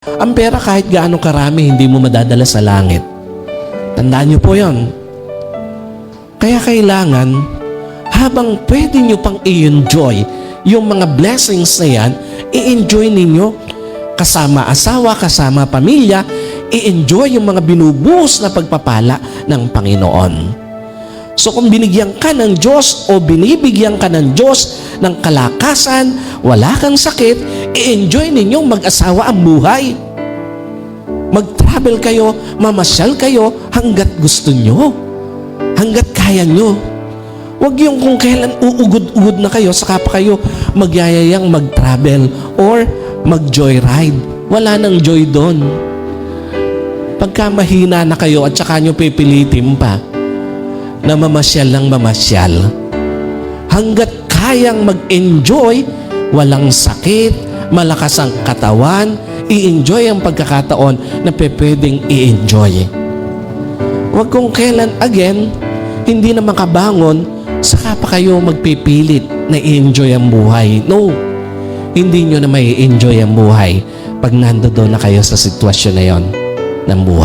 Ang pera kahit gaano karami, hindi mo madadala sa langit. Tandaan niyo po yon. Kaya kailangan, habang pwede niyo pang i-enjoy yung mga blessings na yan, i-enjoy ninyo kasama asawa, kasama pamilya, i-enjoy yung mga binubuhos na pagpapala ng Panginoon. So kung binigyan ka ng Diyos o binibigyan ka ng Diyos ng kalakasan, wala kang sakit, i-enjoy ninyong mag-asawa ang buhay. Mag-travel kayo, mamasyal kayo hanggat gusto nyo, hanggat kaya nyo. Huwag yung kung kailan uugod-ugod na kayo, saka pa kayo magyayayang mag-travel or mag-joyride. Wala nang joy doon. Pagka mahina na kayo at saka nyo pipilitin pa na mamasyal lang mamasyal, hanggat kayang mag-enjoy, walang sakit, malakas ang katawan, i-enjoy ang pagkakataon na pwedeng i-enjoy. Huwag kung kailan, again, hindi na makabangon, saka pa kayo magpipilit na i-enjoy ang buhay. No, hindi nyo na may enjoy ang buhay pag nandoon na kayo sa sitwasyon na yon ng buhay.